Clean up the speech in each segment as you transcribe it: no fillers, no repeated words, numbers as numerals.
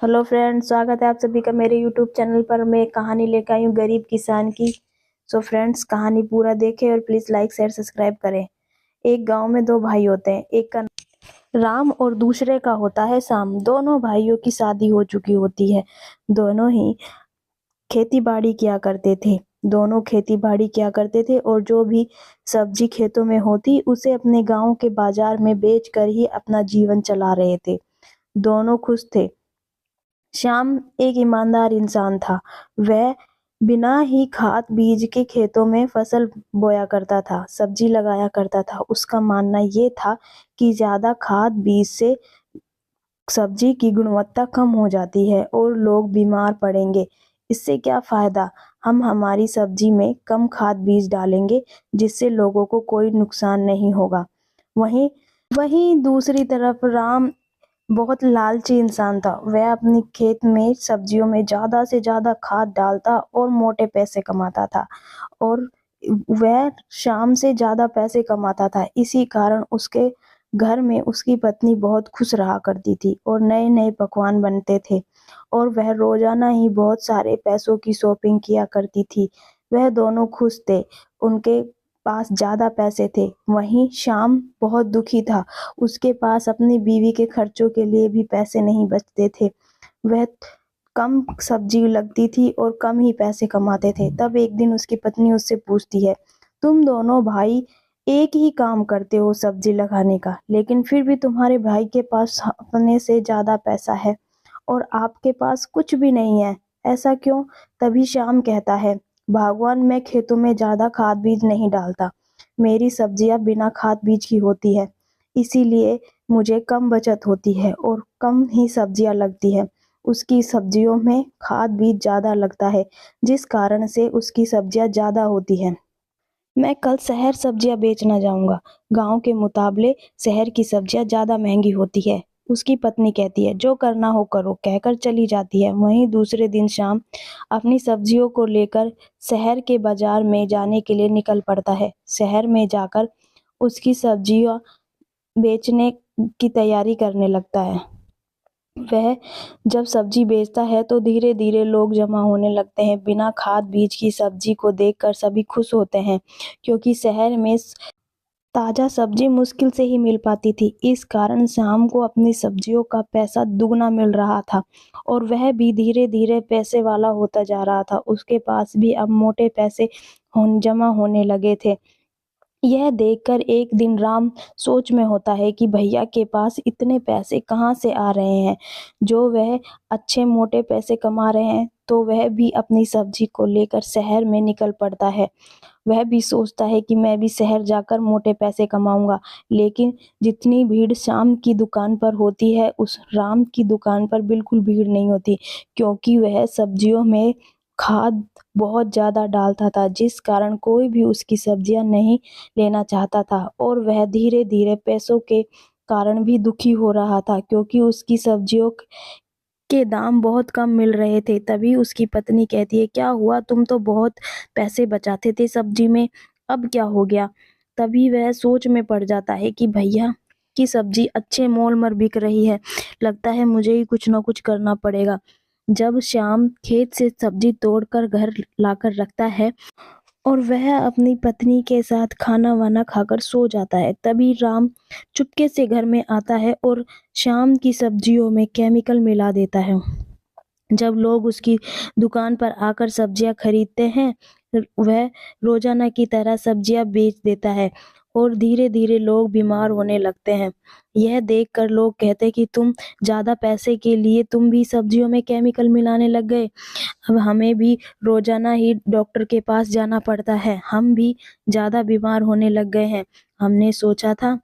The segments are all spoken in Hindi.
हेलो फ्रेंड्स, स्वागत है आप सभी का मेरे यूट्यूब चैनल पर। मैं एक कहानी लेकर आई हूँ गरीब किसान की। सो फ्रेंड्स, कहानी पूरा देखें और प्लीज लाइक शेयर सब्सक्राइब करें। एक गांव में दो भाई होते हैं, एक का राम और दूसरे का होता है श्याम। दोनों भाइयों की शादी हो चुकी होती है। दोनों ही खेती बाड़ी किया करते थे। दोनों खेती बाड़ी किया करते थे और जो भी सब्जी खेतों में होती उसे अपने गांव के बाजार में बेच कर ही अपना जीवन चला रहे थे। दोनों खुश थे। श्याम एक ईमानदार इंसान था। वह बिना ही खाद बीज के खेतों में फसल बोया करता था, सब्जी लगाया करता था। उसका मानना ये था कि ज्यादा खाद बीज से सब्जी की गुणवत्ता कम हो जाती है और लोग बीमार पड़ेंगे। इससे क्या फायदा? हम हमारी सब्जी में कम खाद बीज डालेंगे जिससे लोगों को कोई नुकसान नहीं होगा। वहीं वहीं दूसरी तरफ राम बहुत लालची इंसान था। वह अपनी खेत में सब्जियों में ज्यादा से ज्यादा खाद डालता और मोटे पैसे कमाता था। और वह शाम से ज्यादा पैसे कमाता था। इसी कारण उसके घर में उसकी पत्नी बहुत खुश रहा करती थी और नए नए पकवान बनते थे और वह रोजाना ही बहुत सारे पैसों की शॉपिंग किया करती थी। वह दोनों खुश थे। उनके पास ज्यादा पैसे थे। वहीं शाम बहुत दुखी था। उसके पास अपनी बीवी के खर्चों के लिए भी पैसे नहीं बचते थे। वह कम सब्जी लगती थी और कम ही पैसे कमाते थे। तब एक दिन उसकी पत्नी उससे पूछती है, तुम दोनों भाई एक ही काम करते हो सब्जी लगाने का, लेकिन फिर भी तुम्हारे भाई के पास अपने से ज्यादा पैसा है और आपके पास कुछ भी नहीं है, ऐसा क्यों? तभी श्याम कहता है, भगवान, मैं खेतों में ज्यादा खाद बीज नहीं डालता। मेरी सब्जियां बिना खाद बीज की होती है, इसीलिए मुझे कम बचत होती है और कम ही सब्जियां लगती है। उसकी सब्जियों में खाद बीज ज्यादा लगता है, जिस कारण से उसकी सब्जियां ज्यादा होती हैं। मैं कल शहर सब्जियां बेचना जाऊंगा। गांव के मुकाबले शहर की सब्जियां ज्यादा महंगी होती है। उसकी पत्नी कहती है, जो करना हो करो, कहकर चली जाती है। वहीं दूसरे दिन शाम अपनी सब्जियों को लेकर शहर के बाजार में जाने के लिए निकल पड़ता है। शहर में जाकर उसकी सब्जियां बेचने की तैयारी करने लगता है। वह जब सब्जी बेचता है तो धीरे धीरे लोग जमा होने लगते हैं। बिना खाद बीज की सब्जी को देखकर सभी खुश होते हैं, क्योंकि शहर में ताजा सब्जी मुश्किल से ही मिल पाती थी। इस कारण शाम को अपनी सब्जियों का पैसा दुगना मिल रहा था और वह भी धीरे धीरे पैसे वाला होता जा रहा था। उसके पास भी अब मोटे पैसे जमा होने लगे थे। यह देखकर एक दिन राम सोच में होता है कि भैया के पास इतने पैसे कहाँ से आ रहे हैं, जो वह अच्छे मोटे पैसे कमा रहे हैं। तो वह भी अपनी सब्जी को लेकर शहर में निकल पड़ता है। वह भी सोचता है कि मैं भी शहर जाकर मोटे पैसे कमाऊंगा। लेकिन जितनी भीड़ शाम की दुकान पर होती है, उस राम की दुकान पर बिल्कुल भीड़ नहीं होती, क्योंकि वह सब्जियों में खाद बहुत ज्यादा डालता था, जिस कारण कोई भी उसकी सब्जियां नहीं लेना चाहता था। और वह धीरे धीरे पैसों के कारण भी दुखी हो रहा था, क्योंकि उसकी सब्जियों के दाम बहुत कम मिल रहे थे। तभी उसकी पत्नी कहती है, क्या हुआ? तुम तो बहुत पैसे बचाते थे सब्जी में, अब क्या हो गया? तभी वह सोच में पड़ जाता है कि भैया की सब्जी अच्छे मोल पर बिक रही है, लगता है मुझे ही कुछ ना कुछ करना पड़ेगा। जब श्याम खेत से सब्जी तोड़कर घर लाकर रखता है और वह अपनी पत्नी के साथ खाना वाना खाकर सो जाता है, तभी राम चुपके से घर में आता है और शाम की सब्जियों में केमिकल मिला देता है। जब लोग उसकी दुकान पर आकर सब्जियां खरीदते हैं, वह रोजाना की तरह सब्जियां बेच देता है और धीरे धीरे लोग बीमार होने लगते हैं। यह देखकर लोग कहते हैं कि तुम ज्यादा पैसे के लिए तुम भी सब्जियों में केमिकल मिलाने लग गए। अब हमें भी रोजाना ही डॉक्टर के पास जाना पड़ता है, हम भी ज्यादा बीमार होने लग गए हैं। हमने सोचा था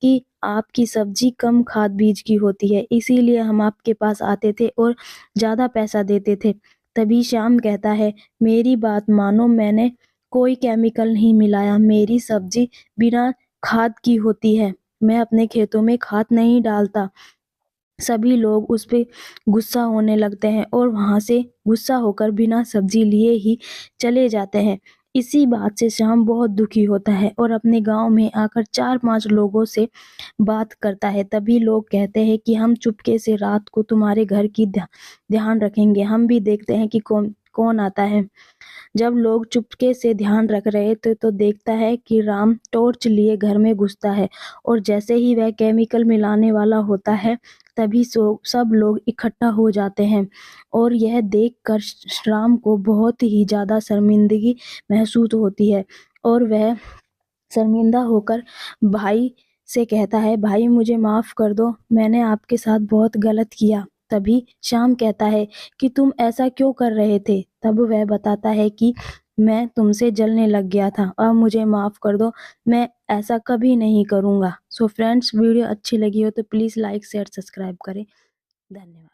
कि आपकी सब्जी कम खाद बीज की होती है, इसीलिए हम आपके पास आते थे और ज्यादा पैसा देते थे। तभी श्याम कहता है, मेरी बात मानो, मैंने कोई केमिकल नहीं मिलाया, मेरी सब्जी बिना खाद की होती है, मैं अपने खेतों में खाद नहीं डालता। सभी लोग उस पे गुस्सा होने लगते हैं और वहां से गुस्सा होकर बिना सब्जी लिए ही चले जाते हैं। इसी बात से श्याम बहुत दुखी होता है और अपने गांव में आकर 4-5 लोगों से बात करता है। तभी लोग कहते हैं कि हम चुपके से रात को तुम्हारे घर की ध्यान रखेंगे, हम भी देखते हैं कि कौन कौन आता है। जब लोग चुपके से ध्यान रख रहे थे तो देखता है कि राम टॉर्च लिए घर में घुसता है और जैसे ही वह केमिकल मिलाने वाला होता है तभी सब लोग इकट्ठा हो जाते हैं और यह देखकर राम को बहुत ही ज्यादा शर्मिंदगी महसूस होती है और वह शर्मिंदा होकर भाई से कहता है, भाई मुझे माफ कर दो, मैंने आपके साथ बहुत गलत किया। तभी श्याम कहता है कि तुम ऐसा क्यों कर रहे थे? तब वह बताता है कि मैं तुमसे जलने लग गया था, अब मुझे माफ कर दो, मैं ऐसा कभी नहीं करूँगा। सो फ्रेंड्स, वीडियो अच्छी लगी हो तो प्लीज़ लाइक शेयर सब्सक्राइब करें। धन्यवाद।